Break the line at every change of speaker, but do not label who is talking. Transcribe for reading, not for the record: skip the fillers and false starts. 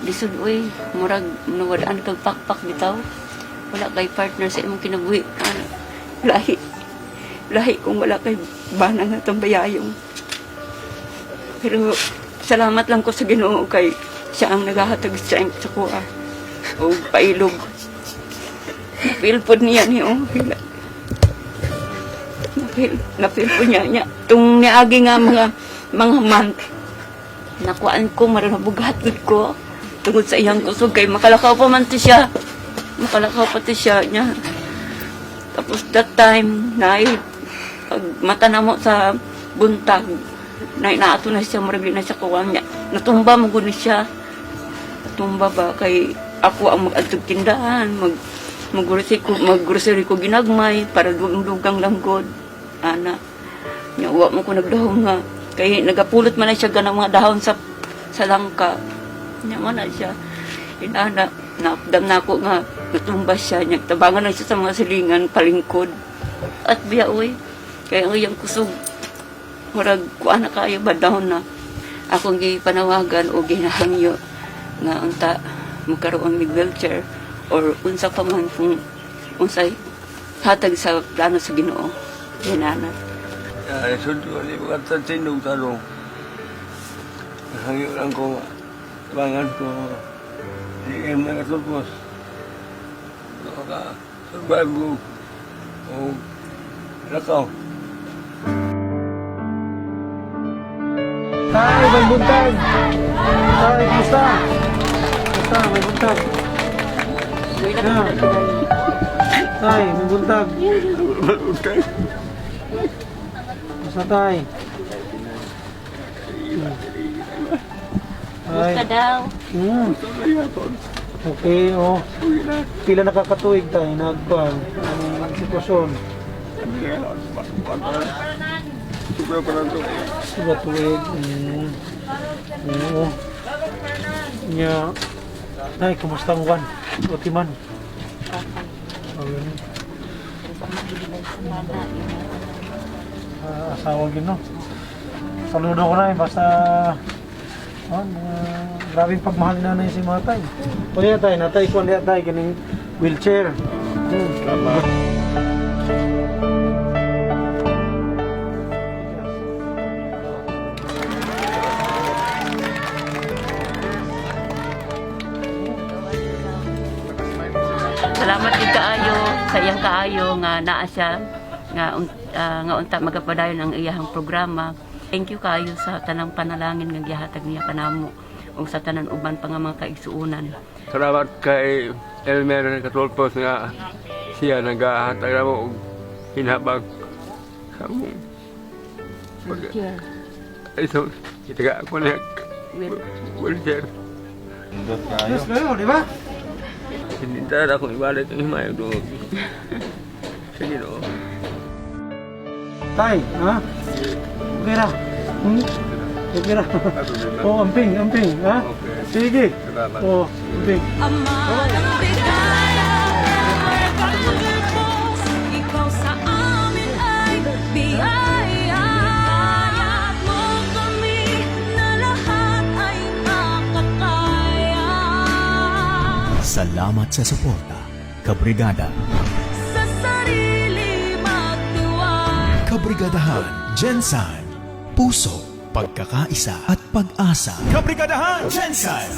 Lisod, uy, murag, nawadaan kag pakpak bitaw. Wala kay partner sa imong kinabuhi. Ano, lahi. Lahi kung wala kay banang na tambayayong. Pero, salamat lang ko sa Ginoo kay siya ang naghahatag strength sa kuha. O pailog. Napil po niya niyo. Napil po niya. Tung niagi nga mga month. Nakuhaan ko, maranabugatod ko. Tungod sa iyang kusog kay makalakaw pa man ti siya. Makalakaw pati siya niya. Tapos that time, pag mata na mo sa buntag, naato na siya, maragli na siya kuwang niya. Natumba mo guni siya. Natumba ba kay ako ang mag-adtog tindahan, mag-grocery ko ginagmay para dugang langgod. Ana, nyawa mo ko nagdahon nga. Kaya nagapulot man na siya ganang mga dahon sa langka. Nyawa na siya. Inana, naapdam na ako nga, natumba siya. Tabangan na siya sa mga silingan, palingkod. At biya, uy, kaya ang iyang kusog. Murag, kuha na kayo ba dahon na. Akong gipanawagan o ginahangyo nga ang magkaroon ng wheelchair or unsa pa man kung unsay hatag sa plano sa Ginoo. Ginana.
Sunod ko, di ba ka tinong tanong. Hangyo lang ko, bangan ko, di kayo nakatulpos. Survive ko, o lakaw.
Tay, may buntag! Tay, kumusta? Kumusta, may buntag? Tay, may buntag. Kumusta, Tay?
Gusto daw.
Okay, oh. Pila nakakatuig, Tay, nagpang ang sitwasyon.
Sobra pa lang ito.
Diba tuwid? Oo. Nya. Tay, kumusta ang wan? Okay man. Asawa yun, no? Saludo ko na basta grabing pagmahal na na si mga tay. Kuya tay, natay ko niya tay, ganing wheelchair.
Salamat din kaayo sa iyang kaayo nga naa siya nga unta magapadayon ang iyahang programa. Thank you kaayo sa tanang panalangin nga gihatag niya kanamo ug sa tanan uban pa nga mga kaigsuonan.
Salamat kay Elmer na katulpos nga siya naghahatag na mo og hinabag sa mong ito, itaga ako na wheelchair.
Yes, kayo, di ba?
Sinintara akong ibalik ang himayag doon. Sige no.
Tay, ha? Okay na. Okay na. Oh, amping, ha? Sige. Oh, amping.
Ama ng bigaya, pagpapagpos, ikaw sa amin ay biyaya. Kaya't mo kami na lahat ay makakaya.
Salamat sa suporta, Kabrigada.
Sa sarili magdiwang.
Kabrigadahan, Gensan, puso, pagkakaisa at pag-asa. Kabrigadahan, Gensan.